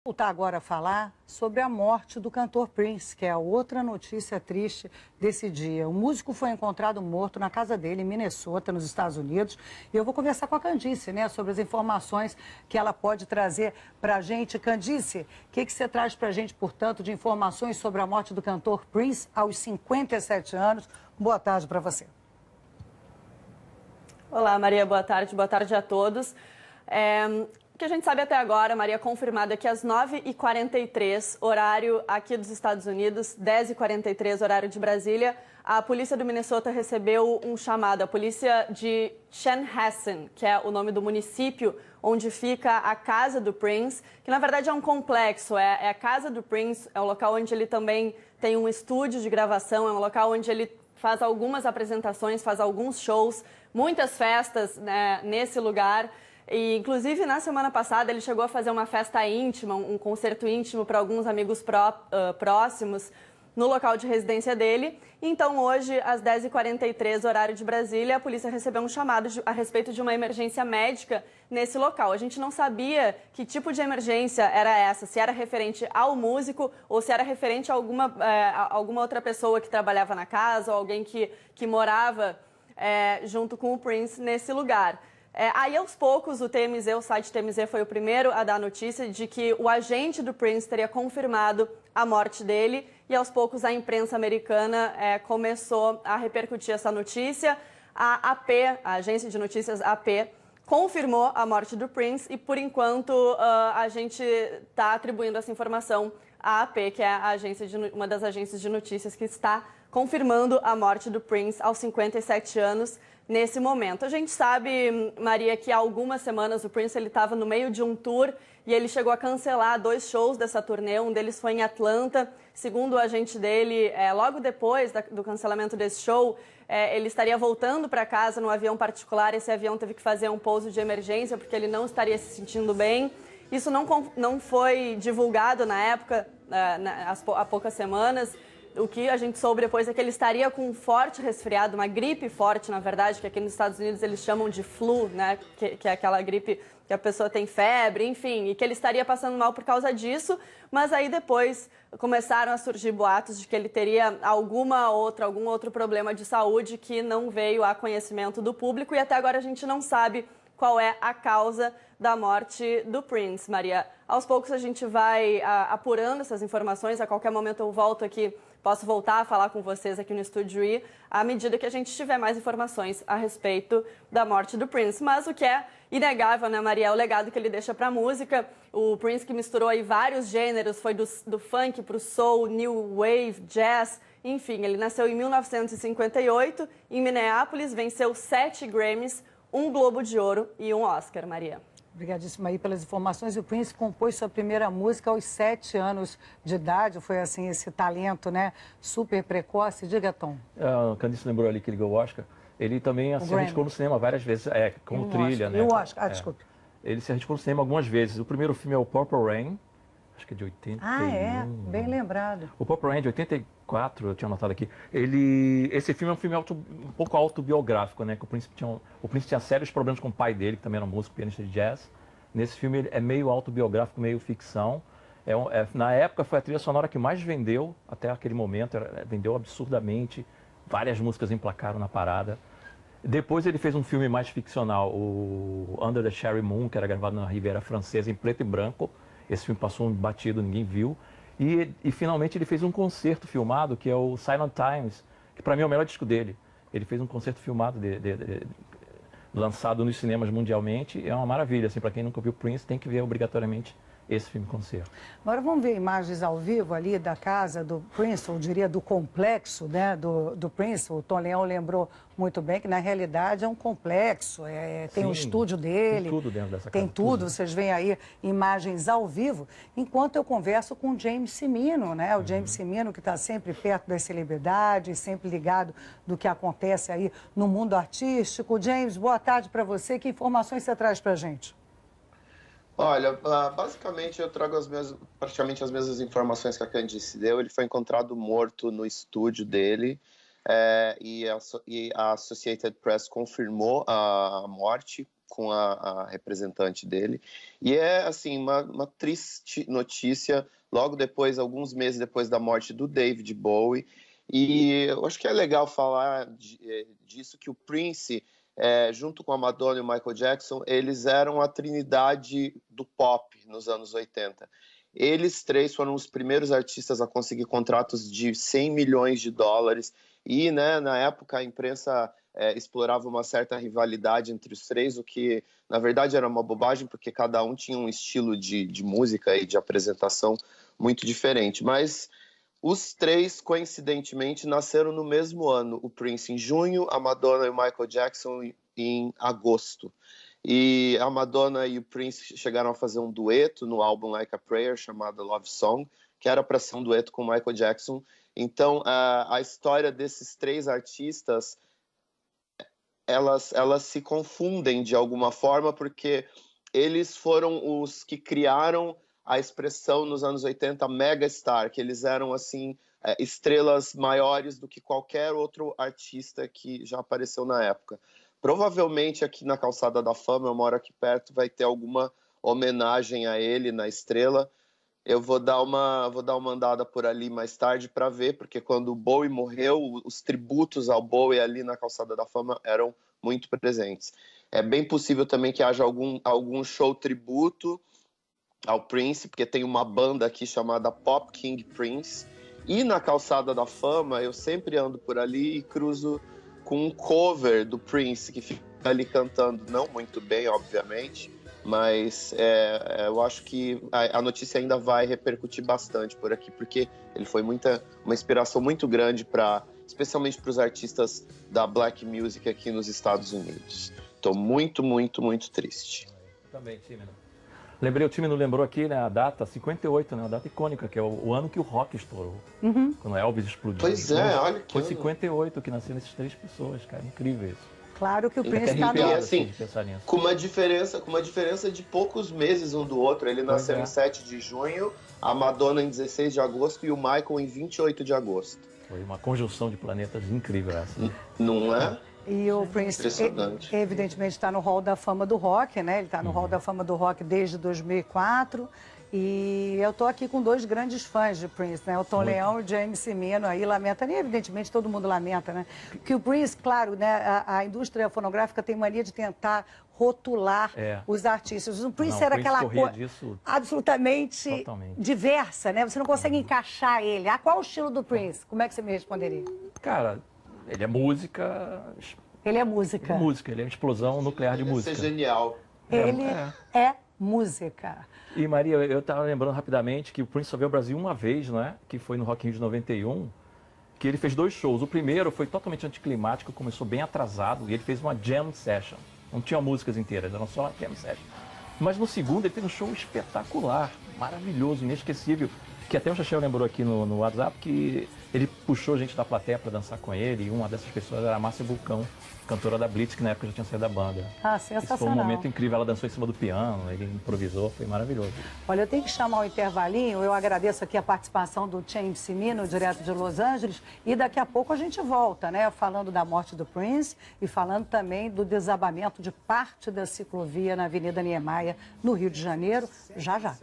Voltar agora a falar sobre a morte do cantor Prince, que é a outra notícia triste desse dia. O músico foi encontrado morto na casa dele em Minnesota, nos Estados Unidos. E eu vou conversar com a Candice, né, sobre as informações que ela pode trazer para a gente. Candice, o que você traz para a gente, portanto, de informações sobre a morte do cantor Prince aos 57 anos? Boa tarde para você. Olá, Maria, boa tarde a todos. O que a gente sabe até agora, Maria, confirmado é que às 9h43, horário aqui dos Estados Unidos, 10h43, horário de Brasília, a polícia do Minnesota recebeu um chamado, a polícia de Chanhassen, que é o nome do município onde fica a casa do Prince, que na verdade é um complexo, é a casa do Prince, é um local onde ele também tem um estúdio de gravação, é um local onde ele faz algumas apresentações, faz alguns shows, muitas festas, né, nesse lugar. E, inclusive, na semana passada, ele chegou a fazer uma festa íntima, um concerto íntimo para alguns amigos próximos no local de residência dele. Então, hoje, às 10h43, horário de Brasília, a polícia recebeu um chamado a respeito de uma emergência médica nesse local. A gente não sabia que tipo de emergência era essa, se era referente ao músico ou se era referente a alguma outra pessoa que trabalhava na casa ou alguém que morava junto com o Prince nesse lugar. Aí, aos poucos, o site TMZ foi o primeiro a dar a notícia de que o agente do Prince teria confirmado a morte dele e, aos poucos, a imprensa americana começou a repercutir essa notícia. A AP, a agência de notícias AP, confirmou a morte do Prince e, por enquanto, a gente está atribuindo essa informação à AP, que é uma das agências de notícias que está confirmando a morte do Prince aos 57 anos. Nesse momento. A gente sabe, Maria, que há algumas semanas o Prince estava no meio de um tour e ele chegou a cancelar 2 shows dessa turnê, um deles foi em Atlanta. Segundo o agente dele, logo depois do cancelamento desse show, ele estaria voltando para casa no avião particular. Esse avião teve que fazer um pouso de emergência porque ele não estaria se sentindo bem. Isso não foi divulgado na época, há poucas semanas. O que a gente soube depois é que ele estaria com um forte resfriado, uma gripe forte, na verdade, que aqui nos Estados Unidos eles chamam de flu, né? Que é aquela gripe que a pessoa tem febre, enfim, e que ele estaria passando mal por causa disso, mas aí depois começaram a surgir boatos de que ele teria algum outro problema de saúde que não veio a conhecimento do público e até agora a gente não sabe qual é a causa da morte do Prince, Maria. Aos poucos a gente vai apurando essas informações, a qualquer momento eu volto aqui, posso voltar a falar com vocês aqui no Estúdio I, à medida que a gente tiver mais informações a respeito da morte do Prince. Mas o que é inegável, né, Maria, é o legado que ele deixa para a música. O Prince que misturou aí vários gêneros, foi do funk para o soul, new wave, jazz, enfim, ele nasceu em 1958, em Minneapolis, venceu 7 Grammys, 1 Globo de Ouro e 1 Oscar, Maria. Obrigadíssima aí pelas informações. O Prince compôs sua primeira música aos 7 anos de idade. Foi assim, esse talento, né, super precoce. Diga, Tom. A Candice lembrou ali que ele ganhou o Oscar. Ele também se arriscou no cinema várias vezes, como trilha, né? E o Oscar, desculpe. Ele se arriscou no cinema algumas vezes. O primeiro filme é o Purple Rain, acho que é de 81. Bem lembrado. O Purple Rain é de 84, eu tinha anotado aqui. Esse filme é um filme um pouco autobiográfico, né? Que o Prince tinha sérios problemas com o pai dele, que também era músico, pianista de jazz. Nesse filme ele é meio autobiográfico, meio ficção. Na época foi a trilha sonora que mais vendeu até aquele momento, vendeu absurdamente. Várias músicas emplacaram na parada. Depois ele fez um filme mais ficcional, o Under the Cherry Moon, que era gravado na Riviera Francesa, em preto e branco. Esse filme passou batido, ninguém viu. E finalmente ele fez um concerto filmado, que é o Silent Times, que para mim é o melhor disco dele. Ele fez um concerto filmado, lançado nos cinemas mundialmente. É uma maravilha, assim, para quem nunca viu Prince, tem que ver obrigatoriamente esse filme concerto. Agora vamos ver imagens ao vivo ali da casa do Prince, ou diria do complexo, né, do Prince. O Tom Leão lembrou muito bem que na realidade é um complexo, tem o estúdio dele. Tem tudo dentro dessa casa. Tem tudo, vocês veem aí imagens ao vivo, enquanto eu converso com o James Cimino, né? O James Cimino que está sempre perto das celebridades, sempre ligado do que acontece aí no mundo artístico. James, boa tarde para você. Que informações você traz para a gente? Olha, basicamente eu trago praticamente as mesmas informações que a Candice deu. Ele foi encontrado morto no estúdio dele e a Associated Press confirmou a morte com a representante dele. E é, assim, uma triste notícia, logo depois, alguns meses depois da morte do David Bowie. E eu acho que é legal falar disso, que o Prince, junto com a Madonna e o Michael Jackson, eles eram a trinidade do pop nos anos 80. Eles três foram os primeiros artistas a conseguir contratos de 100 milhões de dólares e, né, na época, a imprensa explorava uma certa rivalidade entre os três, o que, na verdade, era uma bobagem, porque cada um tinha um estilo de música e de apresentação muito diferente. Mas os três, coincidentemente, nasceram no mesmo ano. O Prince em junho, a Madonna e o Michael Jackson em agosto. E a Madonna e o Prince chegaram a fazer um dueto no álbum Like a Prayer, chamado Love Song, que era para ser um dueto com o Michael Jackson. Então, a história desses três artistas, elas se confundem de alguma forma, porque eles foram os que criaram a expressão nos anos 80 megastar, que eles eram assim estrelas maiores do que qualquer outro artista que já apareceu na época. Provavelmente aqui na Calçada da Fama, eu moro aqui perto, vai ter alguma homenagem a ele na Estrela. Eu vou dar uma andada por ali mais tarde para ver, porque quando o Bowie morreu, os tributos ao Bowie ali na Calçada da Fama eram muito presentes. É bem possível também que haja algum show tributo ao Prince, porque tem uma banda aqui chamada Pop King Prince. E na Calçada da Fama, eu sempre ando por ali e cruzo com um cover do Prince, que fica ali cantando, não muito bem, obviamente, mas eu acho que a notícia ainda vai repercutir bastante por aqui, porque ele foi uma inspiração muito grande, especialmente para os artistas da Black Music aqui nos Estados Unidos. Estou muito, muito, muito triste. Também, Tímino. Lembrei, o Tímino lembrou aqui, né, a data 58, né, a data icônica, que é o ano que o rock estourou. Quando Elvis explodiu. Pois é, olha que foi ano. 58 que nasceram essas três pessoas, cara, incrível isso. Claro que o Prince está arrepiado, no... assim, de pensar nisso. com uma diferença de poucos meses um do outro. Ele nasceu em 7 de junho, a Madonna em 16 de agosto e o Michael em 28 de agosto. Foi uma conjunção de planetas incrível essa. Não é? E o Prince, Impressionante. evidentemente, está no Hall da Fama do Rock, né? Ele está no Hall da Fama do Rock desde 2004. E eu estou aqui com dois grandes fãs de Prince, né? O Tom Leão e o James Cimino aí lamenta, e evidentemente todo mundo lamenta, né? Porque o Prince, claro, né? A indústria fonográfica tem mania de tentar rotular os artistas. O Prince era aquela coisa absolutamente diversa, né? Você não consegue encaixar ele. Qual é o estilo do Prince? Como é que você me responderia? Cara, ele é música. Ele é música. Ele é uma explosão nuclear de música. Isso é genial. Ele é música. E Maria, eu estava lembrando rapidamente que o Prince só veio ao Brasil uma vez, não é? Que foi no Rock in Rio de 91, que ele fez 2 shows. O primeiro foi totalmente anticlimático, começou bem atrasado, e ele fez uma jam session. Não tinha músicas inteiras, eram só jam session. Mas no segundo ele fez um show espetacular, maravilhoso, inesquecível, que até o Chachel lembrou aqui no WhatsApp que ele puxou gente da plateia para dançar com ele, e uma dessas pessoas era a Márcia Vulcão, cantora da Blitz, que na época já tinha saído da banda. Sensacional. Isso foi um momento incrível, ela dançou em cima do piano, ele improvisou, foi maravilhoso. Olha, eu tenho que chamar um intervalinho, eu agradeço aqui a participação do James Cimino, direto de Los Angeles, e daqui a pouco a gente volta, né, falando da morte do Prince e falando também do desabamento de parte da ciclovia na Avenida Niemeyer, no Rio de Janeiro, já já.